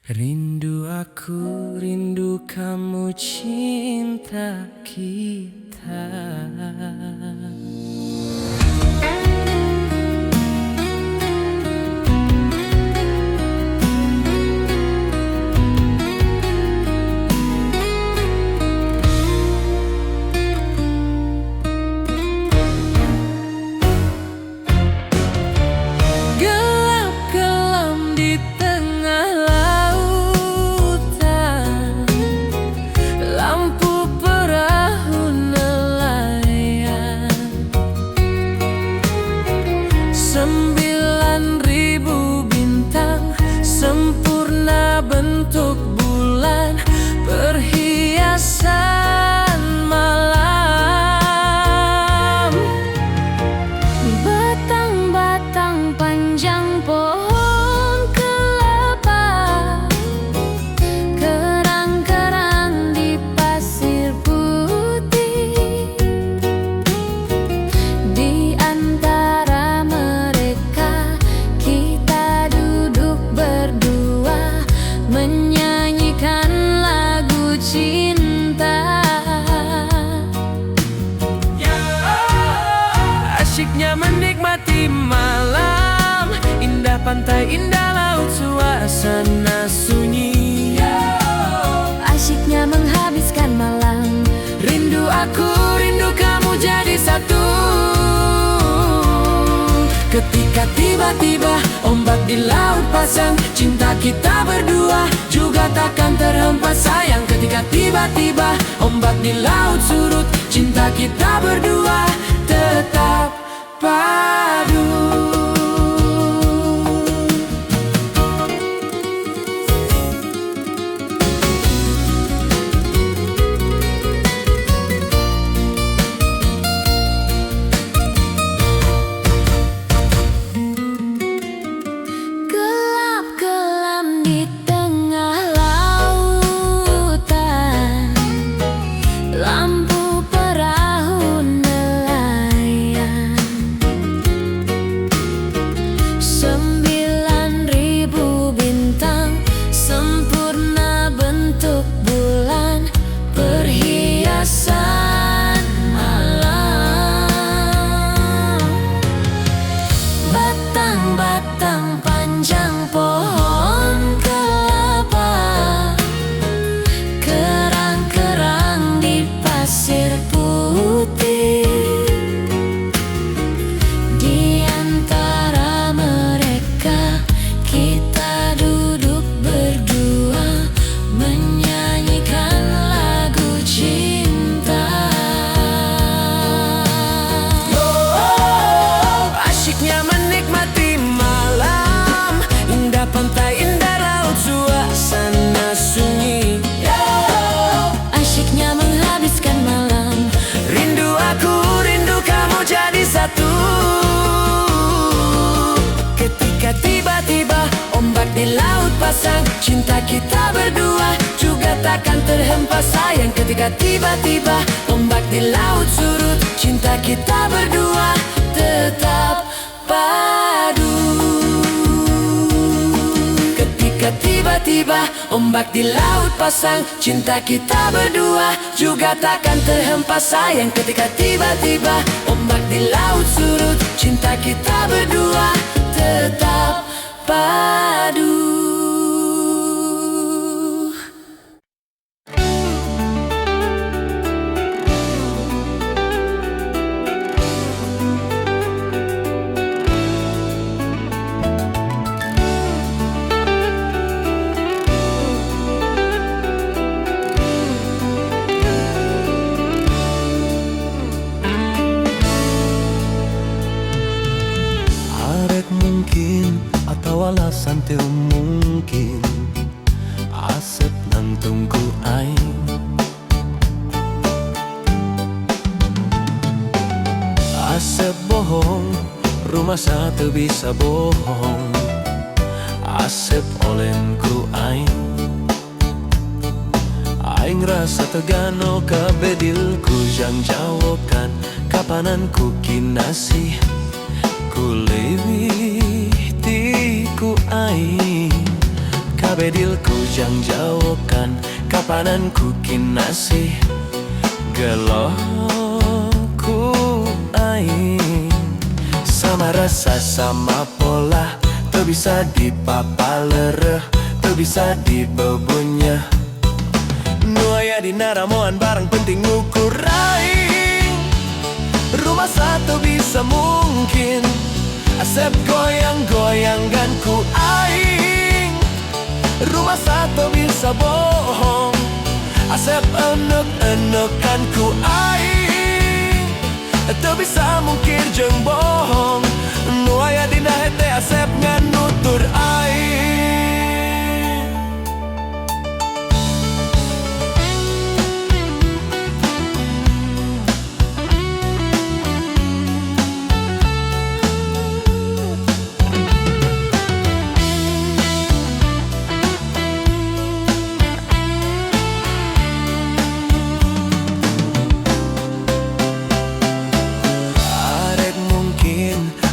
Rindu aku, rindu kamu, cinta kita. Gelap kelam di tengah lautan, lampu perahu nelayan. 9.000 bintang sempurna bentuk bulan, perhiasan malam. Batang-batang panjang pohon kelapa, kerang-kerang di pasir putih. Di antara mereka kita duduk berdua, menyanyikan lagu cinta. Asyiknya menikmati malam, indah pantai, indah laut, suasana sunyi. Asyiknya menghabiskan malam, rindu aku, rindu kamu jadi satu. Ketika tiba-tiba ombak di laut pasang, cinta kita berdua juga takkan terhempas sayang. Ketika tiba-tiba ombak di laut surut, cinta kita berdua tetap padu. Gelap kelam di tengah lautan, lampu perahu nelayan. 9.000 bintang sempurna bentuk bulan, perhiasan malam. Batang-batang panjang pohon kelapa, kerang-kerang di pasir putih. Di antara mereka kita duduk berdua, menyanyikan lagu cinta. Asyiknya menikmati malam, indah pantai, indah laut, suasana sunyi. Asyiknya menghabiskan malam, rindu aku, rindu kamu jadi satu. Ketika tiba-tiba ombak di laut pasang, cinta kita berdua juga takkan terhempas sayang. Ketika tiba-tiba ombak di laut surut, cinta kita berdua tetap padu. Ketika tiba-tiba ombak di laut pasang, cinta kita berdua juga takkan terhempas sayang. Ketika tiba-tiba ombak di laut surut, cinta kita berdua tetap padu. Arek mungkin atau alasan teu mungkin, asep nang tunggu aing. Asep bohong, rumah satu bisa bohong. Asep olenku aing. Aing rasa tegano kabedilku jang jawokan, kapananku kinasih ku leuwih ti ku aing. kabedilku jang jawokan kapanan ku kinasih geloh ku aing sama rasa sama pola teu bisa dipapalereh teu bisa dibebunya nu aya dina ramoan barang penting ngukur aing rumah satu bisa mungkin asep goyang-goyangkan ku aing rumah satu bisa bohong asep enek-enekan ku aing teu bisa mungkir jeung bohong nu aya dina hete asep nganutur aing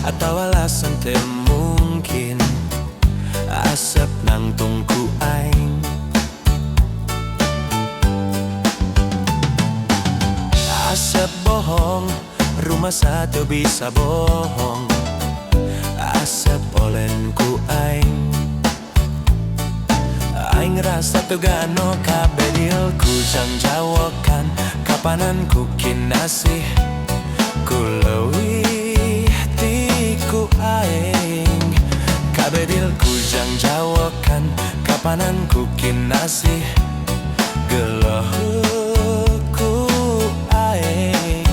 atau alasan teu mungkin asep nangtung ku aing asep bohong rumah satu bisa bohong asep olen ku aing aing rasa teu gano kabedilku jang jawokan kapanan ku kinasih ku leuwih ku aing kabedilku jang jawokan kapanan ku kinasih geloh ku aing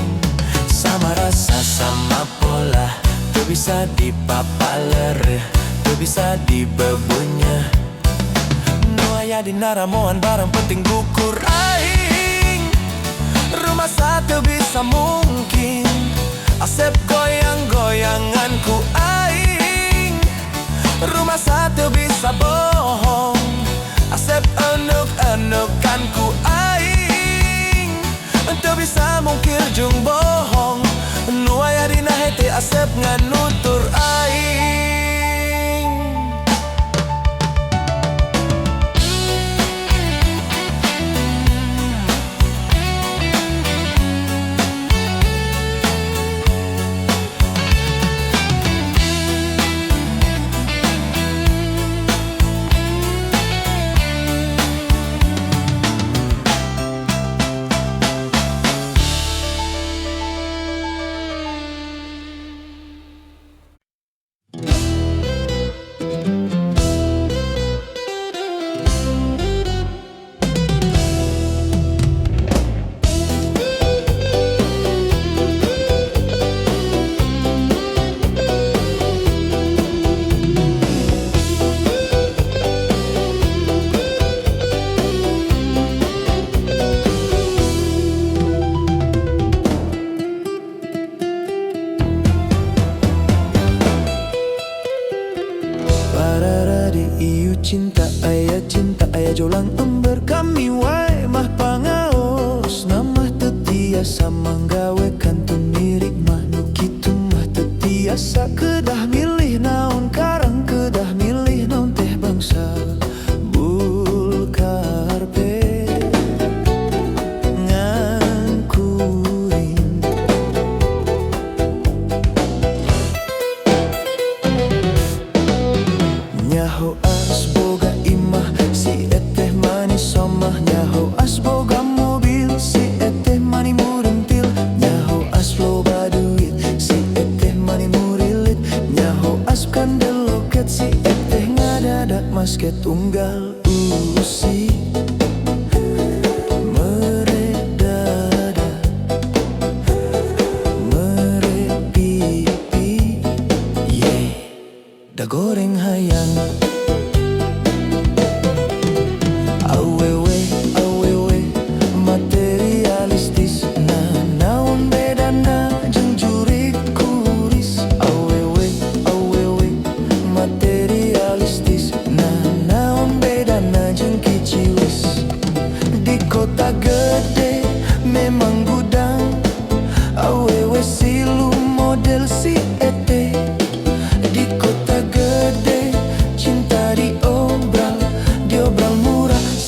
sama rasa sama pola teu bisa dipapalereh teu bisa dibebunya nu aya dina ramoan barang penting gukur aing rumah satu bisa mungkin asep goyang-goyangan ku aing rumah satu bisa bohong asep enek-enekan ku aing teu bisa mungkir jeung bohong nu aya dina hete asep nganutur aing cinta aya jolang ember kami wae mah pangaos namah teu tiasa manggawe kantun mirip mah nu kitu mah teu tiasa kedah milih naon karang kedah milih naon teh bangsa bulkarpe ngangkuring nyaho asboga imah si eteh manis somah nyaho asboga mobil si eteh mani murentil nyaho asloba duit si eteh mani murilit nyaho askandel loket si eteh ngadadak masket unggal usi meredada merepipi yeah da goreng hayang awewe awewe materialistis naon bedana jeung jurig kuris awewe awewe materialistis naon bedana jeung kiciwis di kota gede memang gudang awewe silu model si ete di kota gede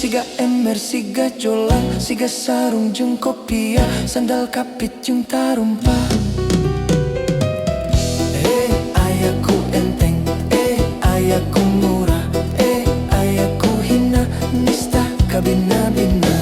siga ember, siga jolang, siga sarung jeung kopia, sandal kapit jeung tarumpa. Ayaku enteng, ayaku murah, ayaku hina, nista kabina-bina.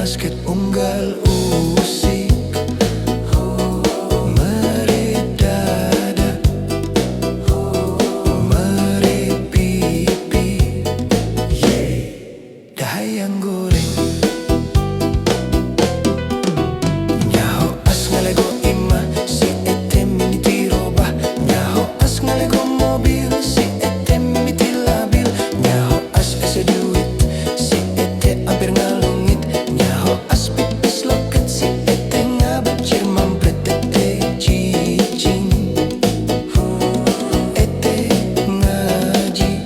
Basket unggal usik meredada meripipi dahayang goreng nyaho as ngalego imah si ete mimiti robah nyaho as ngalego mobil si ete mimiti labil nyaho as ese duit si ete hampir ngalungit nyaho as pipis loket si ete ngabecir mampret ete cicing ete ngaji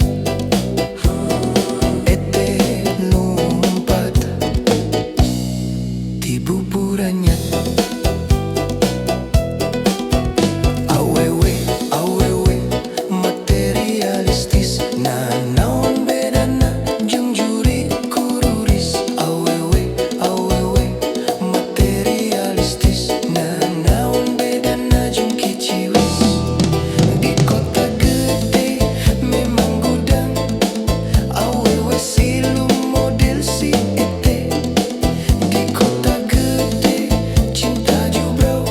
ete numpat di buburannya awewe awewe materialistis na naon bedana jeung juri kururis awewe awewe materialistis na naon bedana jeung kiciwis di kota gede memang gudang awewe silum model si ete di kota gede cinta jubro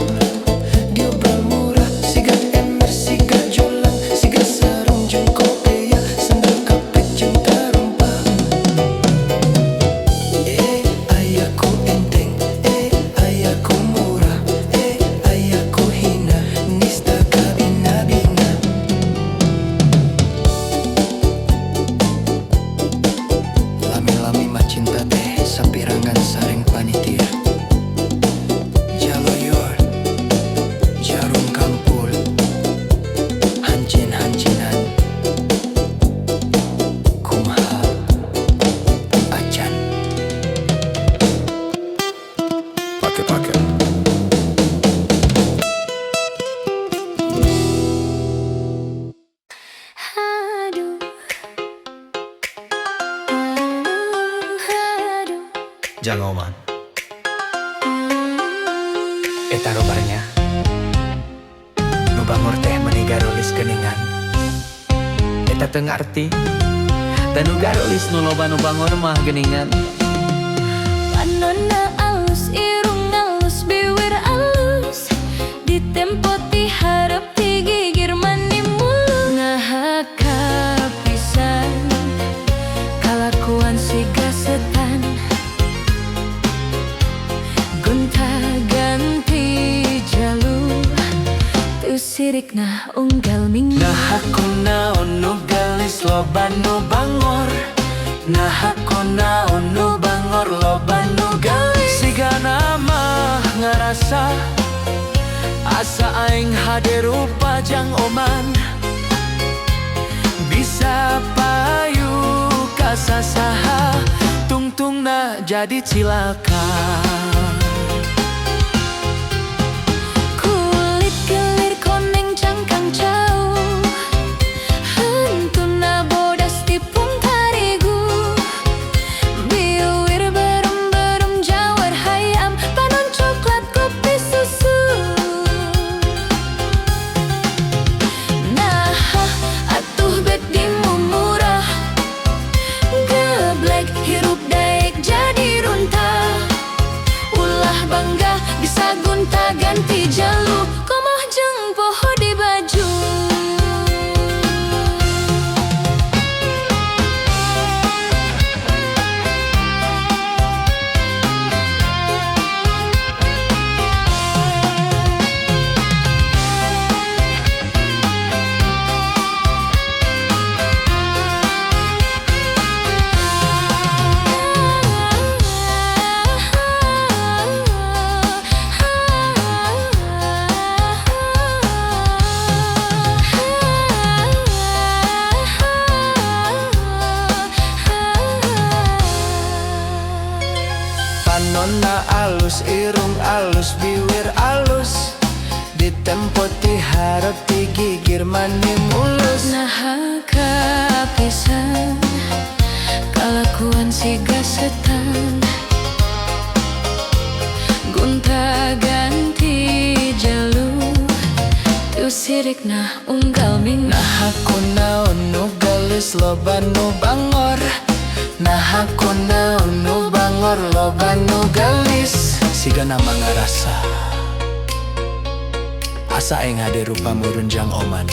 diobral murah siga ember siga jolang siga sarung jeung kopea sandal kapit jeung tarumpa ayaku enteng ayaku murah ayaku hina nista kabina-bina lami-lami mah cinta teh sapirangan sareng panitia jaloyor jarum kampul hancin-hancinan kumaha acan Pake-pake. Aduh, aduh. jangoman eta robarnya nu bangor teh meuni garulis geuningan eta teu ngarti dan nu garulis nu loba nu bangor mah geuningan Panonna alus, irung alus, bibir alus, ditempo ti hareup ti gigir mani mulu. Ngahaka pisan kalakuan siga setan, gonta-ganti jalur, teu sirikna unggal minggu. nah aku naon nu gelis loba nu bangor nah aku naon nu bangor loba nu gelis siga nama ngarasa asa aing hade rupa jang oman bisa payu kasasaha tungtungna jadi cilaka Kulit kelir koneng cangkang jauh, hentuna bodas tipung tarigu, biwir berem-berem jawar hayam, panon coklat kopi susu. Nah, atuh bek dimumurah, geblek hirup daek jadi runtah. putih roti gigir mani mulus. Nah kapisan kalakuan si gasetan gunta ganti jalur tu sirik nah unggal ming. Nah aku naon nu gelis loba nu bangor. Nah aku naon nu bangor loba nu gelis. Siga nama ngarasa asa eng hade rupa murunjang oman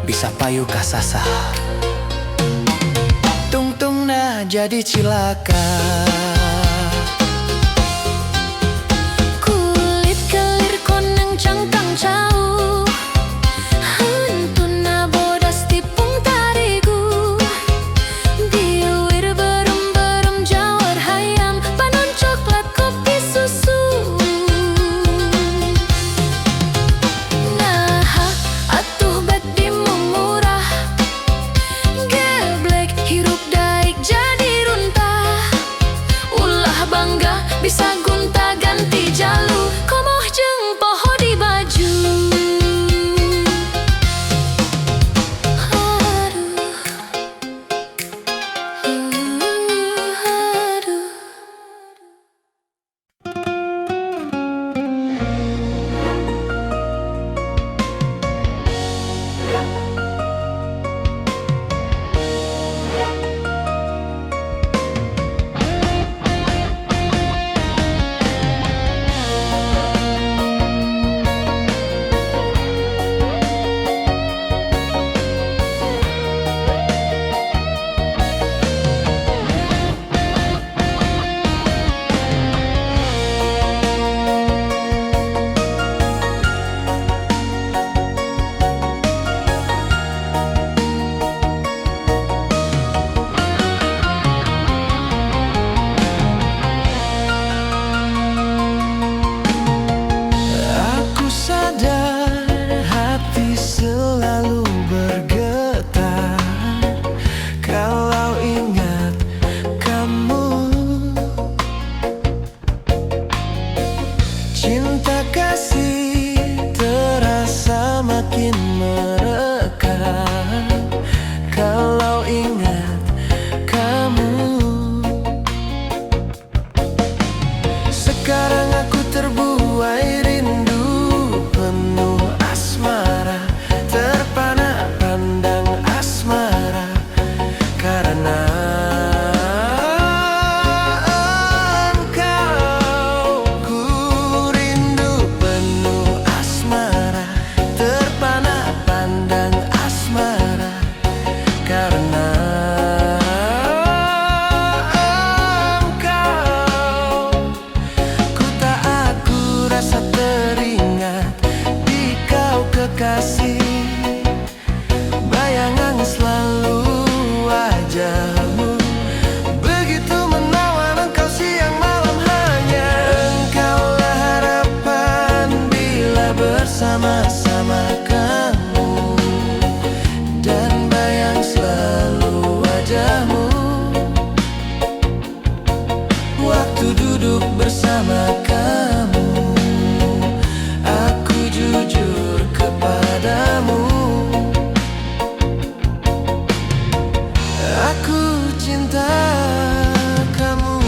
bisa payu kasasa. Tungtung nah jadi cilaka. Kulit kelir koneng cangkang cau hantun na bodas tipung tarigu diuir berem-berem jawar hayam panon coklat kopi susu. Nah atuh bek dimumurah geblek hirup daik jadi runtah ulah bangga bisa gunta ganti jalu komoh jeung poho di baju. Aduh. Aku sadar hati selalu bergetar kalau ingat kamu. Cinta kasih terasa makin merekah kalau ingat kamu. Sekarang aku terbuai rindu penuh asmara, terpana pandang asmara karena engkau. Ku rindu penuh asmara, terpana pandang asmara karena rasa teringat di kau kekasih. Bayangan selalu wajahmu begitu menawan engkau siang malam. Hanya engkaulah harapan bila bersama-sama kamu dan bayang selalu wajahmu waktu duduk bersama kamu. Aku jujur kepadamu, aku cinta kamu.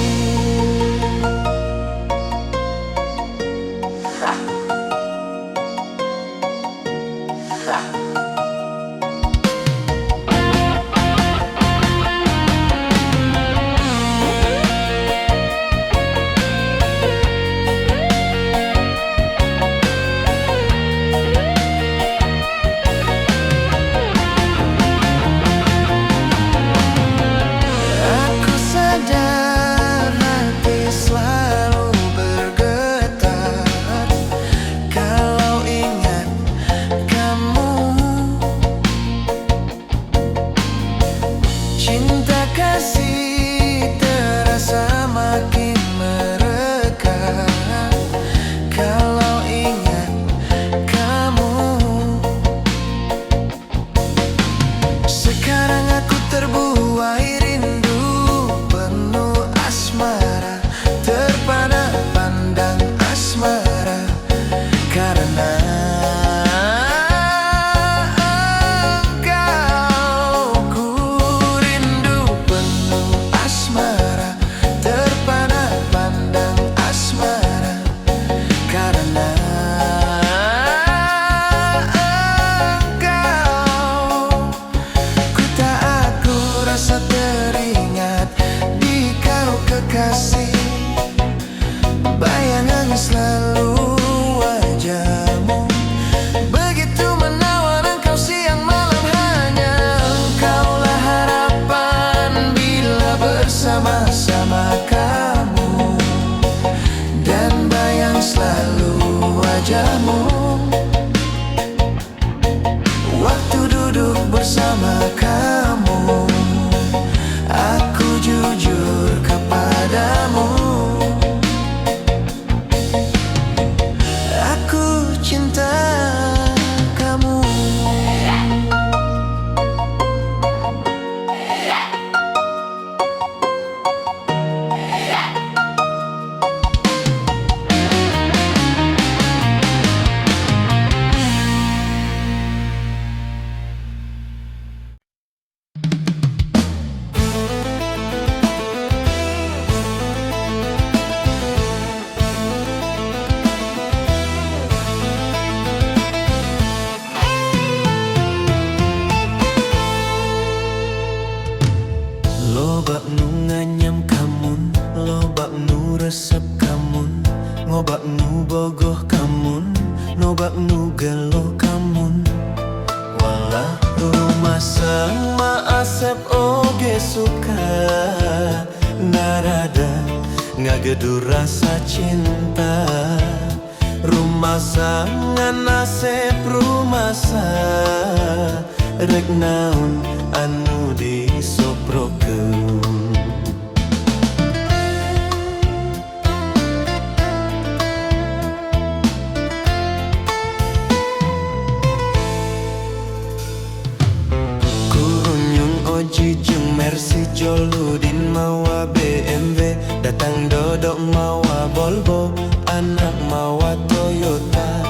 nu bogoh kamun, nobak nu gelo kamun. Walah rumah sama asep oge suka, narada ngagedu rasa cinta. Rumah sangan asep rumasa, rek naon anu disoprokeun. Oji jeung Mercy Joludin mawa BMW, datang dodok mawa Volvo, anak mawa Toyota.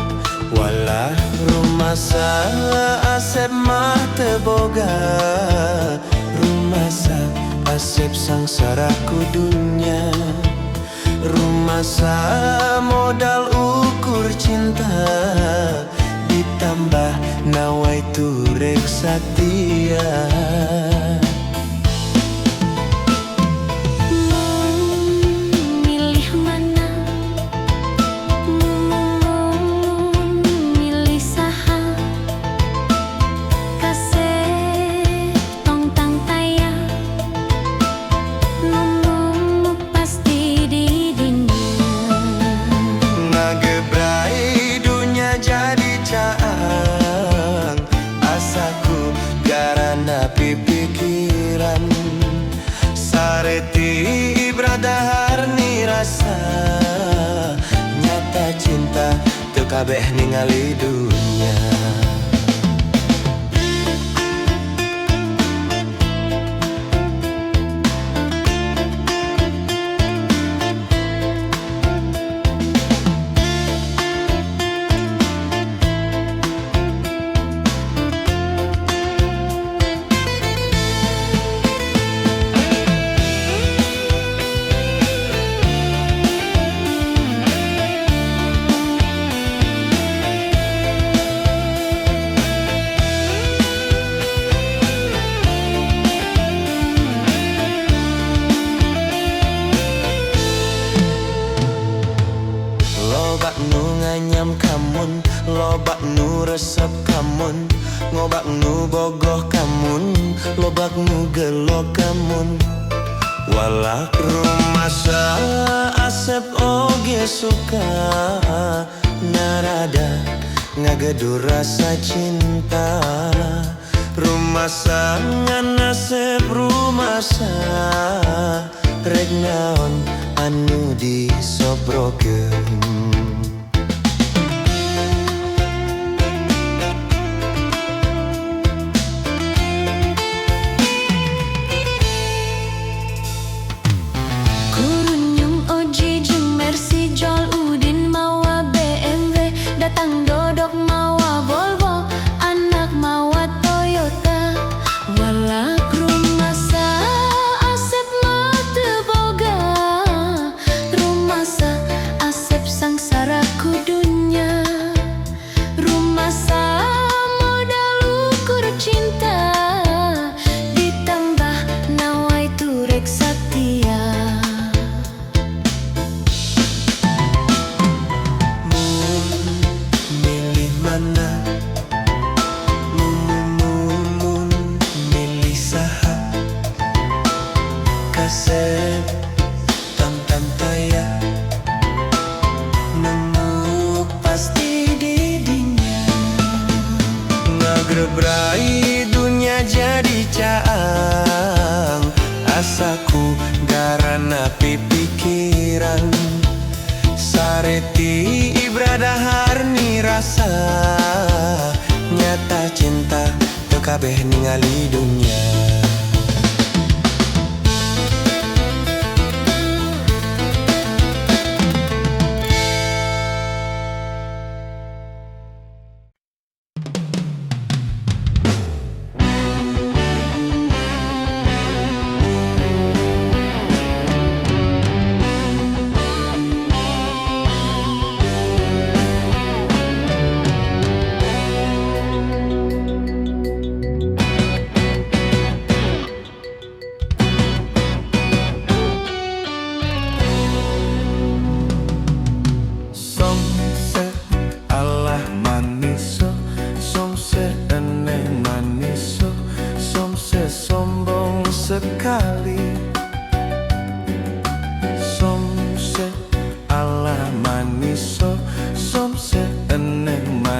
Walah rumah asep mah teu boga, rumah asep sangsara ku dunya. Rumah modal ukur cinta, ditambah nawai turek satia. Pikiran sareti ibradahar ni rasa, nyata cinta teu kabeh ningali dunya. Lobak nu nganyam kamun, lobak nu resep kamun, ngobak nu bogoh kamun, lobak nu gelo kamun. Walak rumah asep oge suka, narada ngagedu rasa cinta. Rumah sangan asep rumasa, rek naon anu disobrokeun. Datang dodok mawa Volvo, anak mawa Toyota. Walak rumah asep mah teu boga, rumah asep sangsara ku dunya. Rumah modal ukur cinta, ditambah nawai turek satia. Kasep tam taya, nemu pasti di dinya. Ngagrebrai dunya jadi caang, asaku garana pikiran. Sareti ibradahar ni rasa, nyata cinta teu kabeh ningali dunya.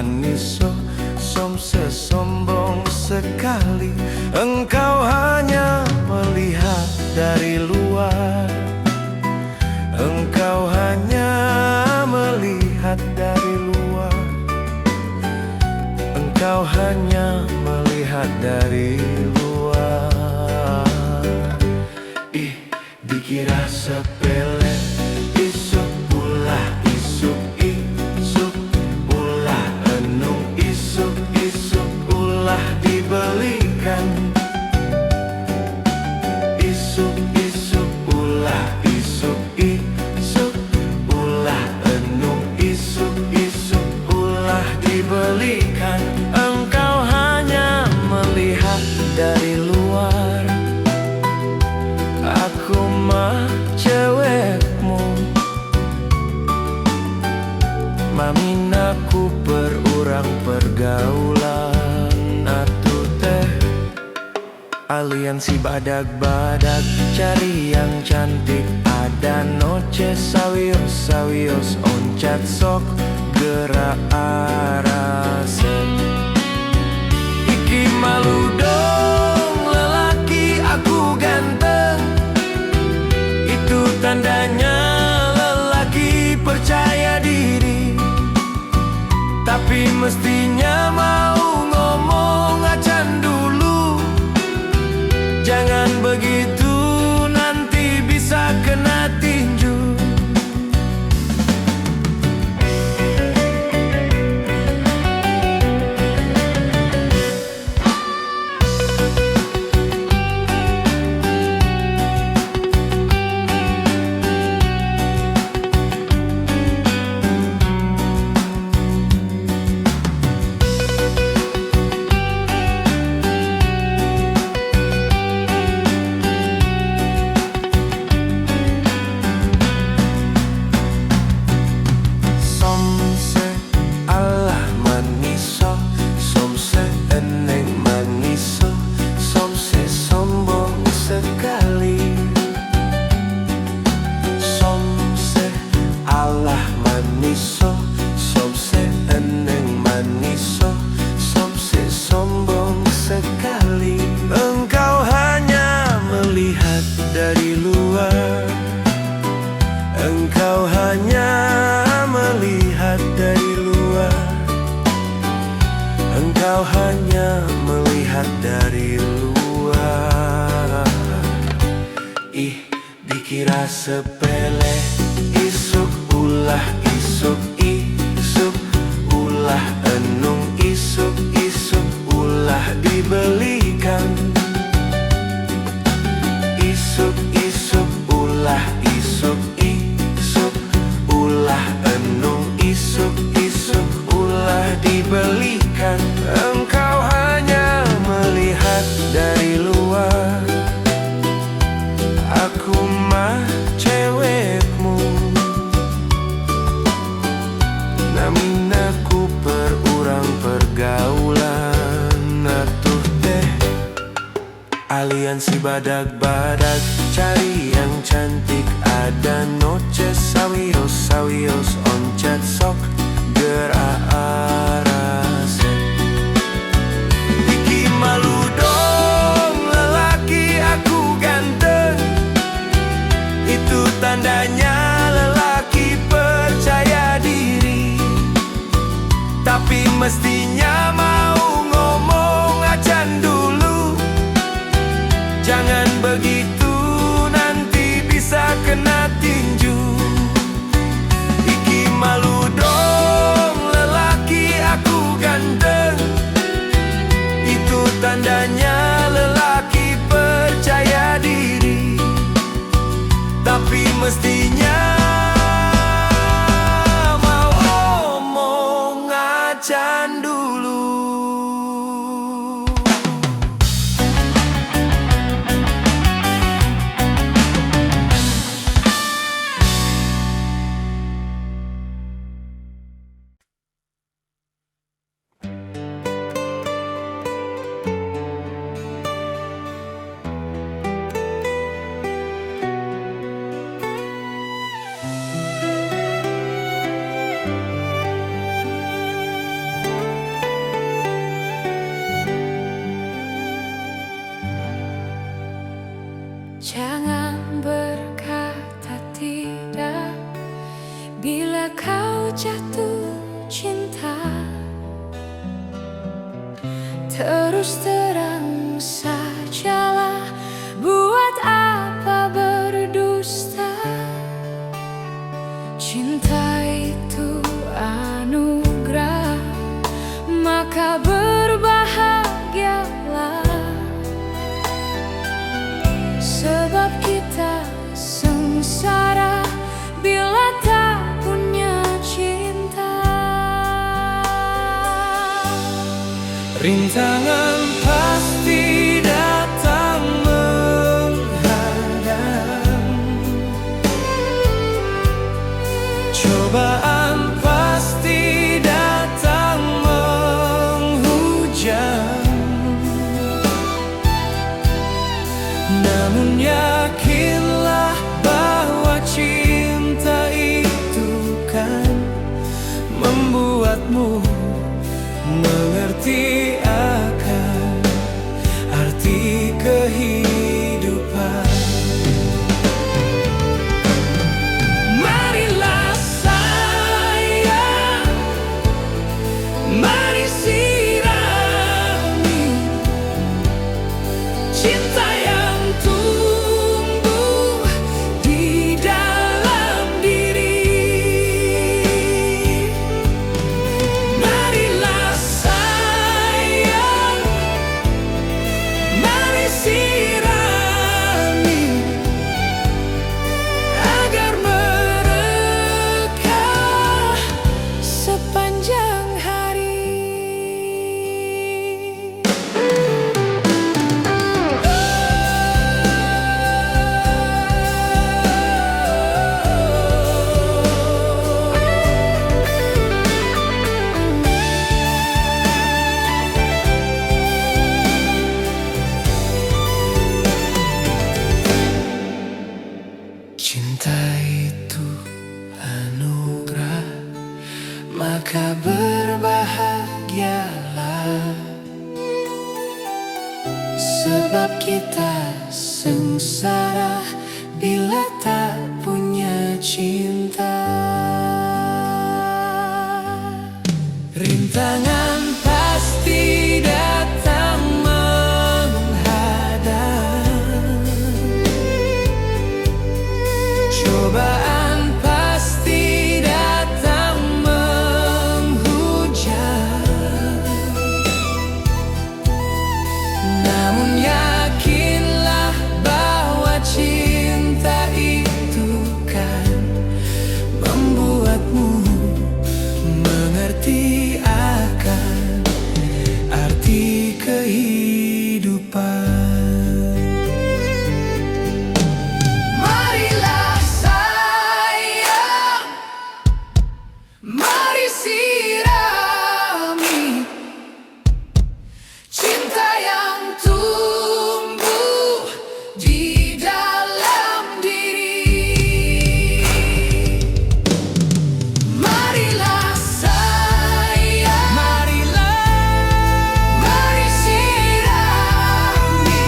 maniso, som sesombong sekali. Engkau hanya melihat dari luar, engkau hanya melihat dari luar, engkau hanya melihat dari luar. Ih, dikira sepele, isuk ulah isuk isuk ulah enung isuk isuk ulah dibelikan. Isuk isuk ulah isuk isuk ulah enung isuk isuk ulah dibelikan. Engkau hanya melihat dari luar, aku mah cewekmu. Maminaku perurang pergaulan atuh teh. Aliansi badag-badag cari yang cantik, ada noce sawios-sawios oncat sok gerak arasen. Iki malu dong lelaki aku ganteng, itu tandanya lelaki percaya diri. Tapi mestinya mau ngomong acan dulu, jangan begitu nanti bisa kena tinju. Engkau hanya melihat dari luar, engkau hanya melihat dari luar, engkau hanya melihat dari luar. Ih, dikira sepele, isuk ulah isuk isuk ulah enung isuk isuk ulah dibelikan. Isuk isuk ulah isuk isuk ulah enung isuk isuk ulah dibelikan. Engkau hanya melihat dari luar, aku mah cewekmu. Namin aku perurang pergaulan atuh teh. Aliansi badag-badag cari yang cantik, ada noce sawios-sawios oncat sok gerak arasen. Iki malu dong lelaki aku ganteng, itu tandanya lelaki percaya diri. Tapi mestinya mau ngomong acan dulu, jangan begitu nanti bisa kena tinju. Iki malu dong lelaki aku ganteng, itu tandanya lelaki percaya diri. Tapi mestinya mau ngomong acan dulu. terus terang sajalah, buat apa berdusta? Cinta itu anugerah, maka berbahagialah. Sebab kita sengsara bila tak punya cinta. Rintangan pasti datang menghadang, cobaan pasti datang menghujam. Namun yakinlah bahwa cinta itu kan membuatmu mengerti akan arti kehidupan. Marilah sayang, mari sirami cinta yang tumbuh di dalam diri. Marilah sayang, mari sirami agar merekah Sepanjang hari. Cinta itu anugerah, maka berbahagialah. Sebab kita sengsara bila tak punya cinta. Rintangan pasti datang menghadang, cobaan pasti datang menghujam. Namun yakinlah bahwa cinta itu kan membuatmu mengerti akan arti kehidupan. Marilah sayang, mari sirami cinta yang tumbuh di dalam diri. Marilah sayang, mari sirami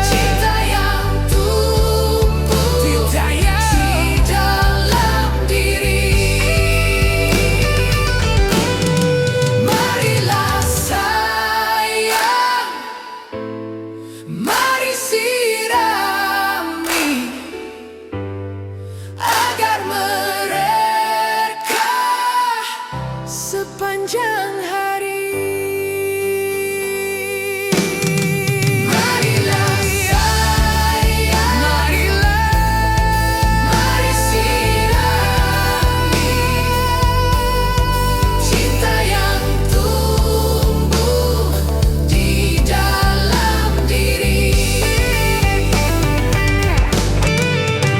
cinta yang tumbuh di dalam diri. Marilah sayang, mari sirami agar merekah Sepanjang hari. Marilah sayang, mari sirami cinta yang tumbuh di dalam diri.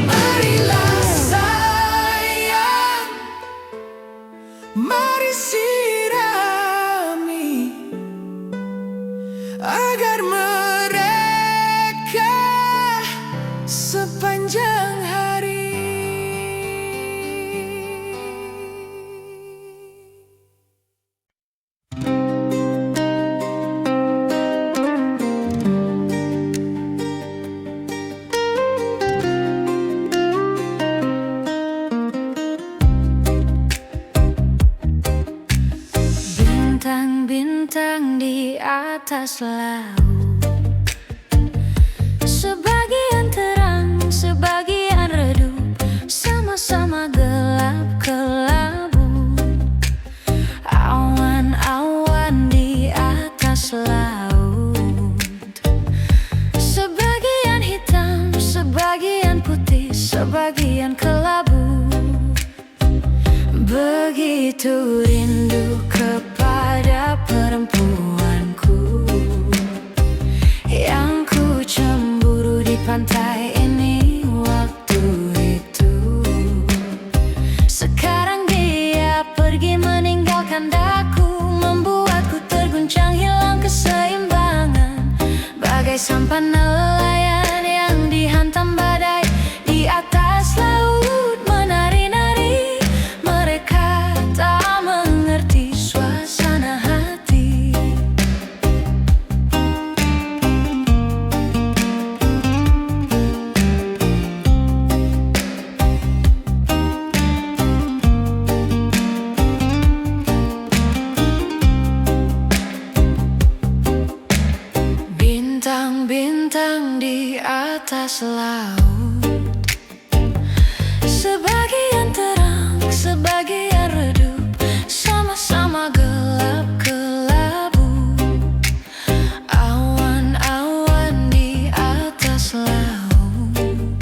Marilah sayang, mari sirami agar mereka Sepanjang hari. atas laut. Sebagian terang, sebagian redup, sama-sama gelap kelabu. Awan-awan di atas laut. Sebagian hitam, sebagian putih, sebagian kelabu. Begitu rindu kepada perempuanku, yang ku cemburu di pantai ini waktu itu. Sekarang dia pergi meninggalkan daku, membuatku terguncang hilang keseimbangan. Bagai sampan nelayan yang dihantam badai di atas laut menari-nari. Mereka tak mengerti suasana hati. Bintang-bintang di atas laut. Sebagian terang, sebagian redup, sama-sama gelap kelabu. Awan-awan di atas laut.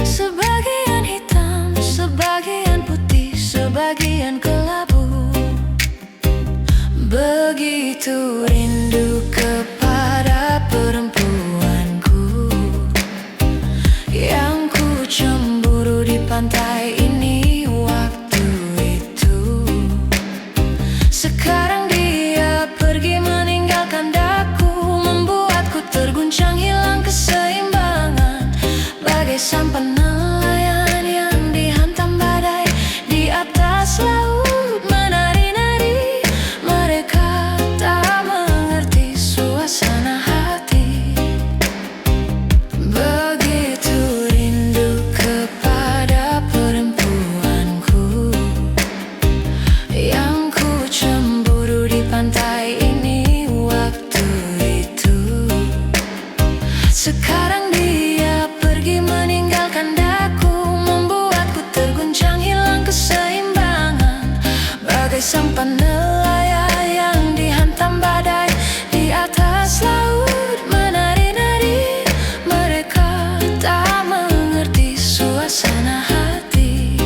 Sebagian hitam, sebagian putih, sebagian kelabu. Begitu rindu kepada perempuanku, yang ku cemburu di pantai ini waktu itu. Sekarang dia pergi meninggalkan daku, membuatku terguncang hilang keseimbangan. Bagai sampan nelayan yang dihantam badai di atas laut menari-nari. Mereka tak mengerti suasana hati. Begitu rindu kepada perempuanku, yang ku cemburu di pantai ini waktu itu. Sekarang dia pergi meninggalkan daku, membuatku terguncang hilang keseimbangan. Bagai sampan nelayan yang dihantam badai di atas laut menari-nari. Mereka tak mengerti suasana hati.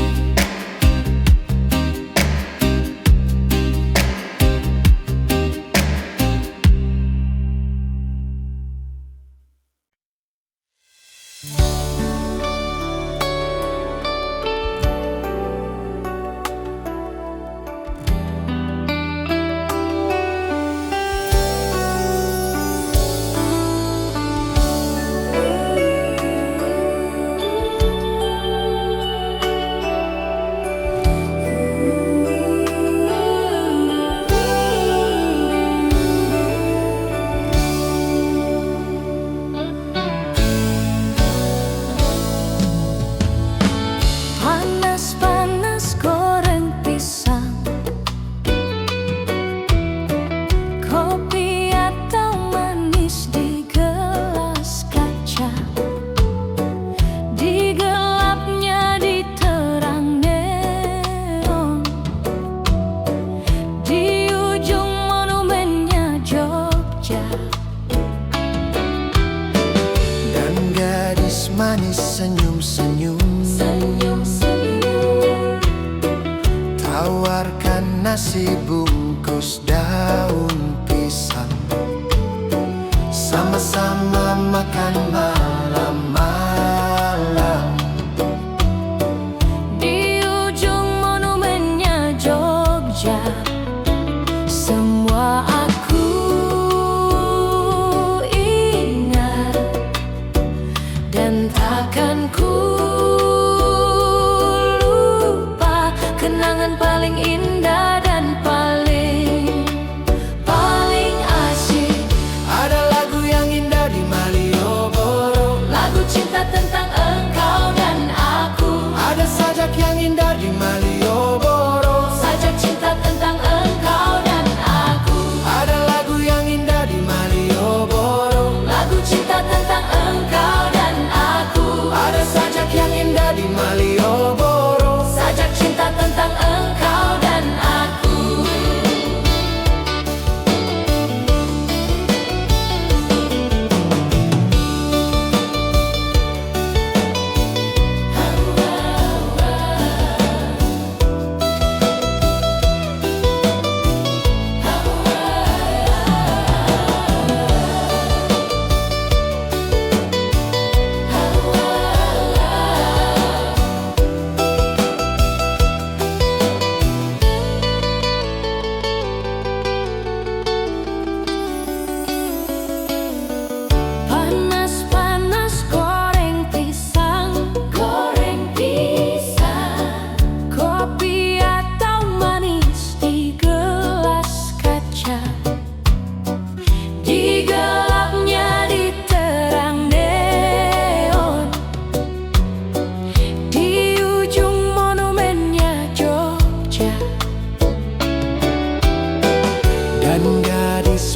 Panas-panas goreng pisang, kopi atau manis di gelas kaca. Di gelapnya diterang neon, di ujung monumennya Jogja. Dan gadis manis senyum-senyum, tawarkan nasi bungkus daun pisang. Sama-sama makan malam-malam. Di ujung monumennya Jogja, semua aku ingat, dan takkan ku lupa kenangan paling indah dan paling asik. Ada lagu yang indah di Malioboro, Lagu cinta tentang engkau dan aku. ada sajak yang indah di Malioboro. Sajak cinta tentang engkau dan aku. Ada lagu yang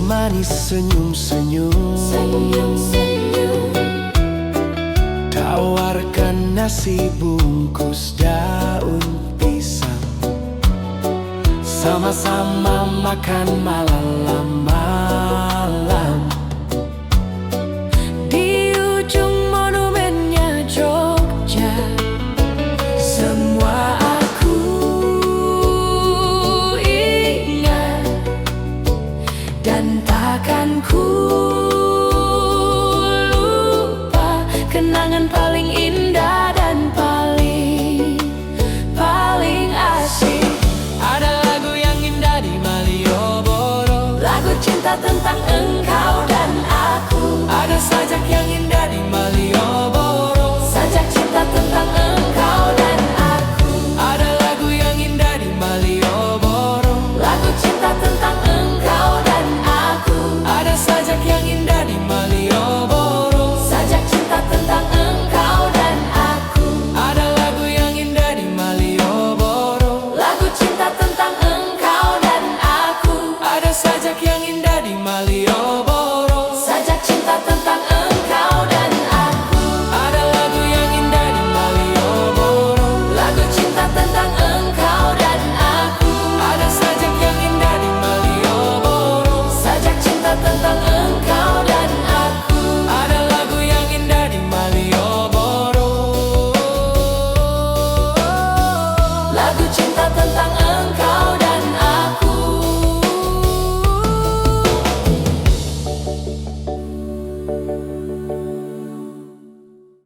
manis senyum-senyum. Tawarkan nasi bungkus daun pisang, sama-sama makan malam-malam Di ujung monumennya Jogja, semua aku ingat, dan takkan ku lupa kenangan paling indah dan paling asik. Ada lagu yang indah di Malioboro, Lagu cinta tentang engkau dan aku. ada sajak yang indah di Malioboro.